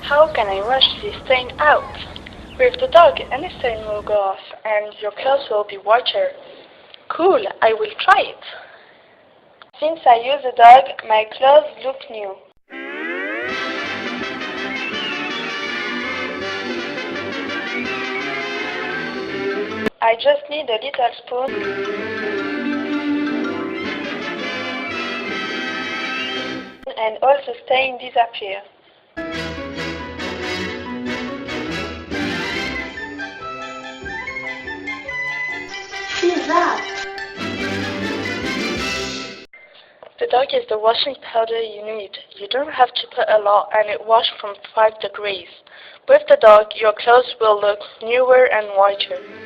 How can I wash this stain out? With the dog, any stain will go off and your clothes will be whiter. Cool, I will try it. Since I use a dog, my clothes look new. I just need a little spoon and all the stain disappear. See that? The dog is the washing powder you need. You don't have to put a lot and it washes from 5 degrees. With the dog, your clothes will look newer and whiter.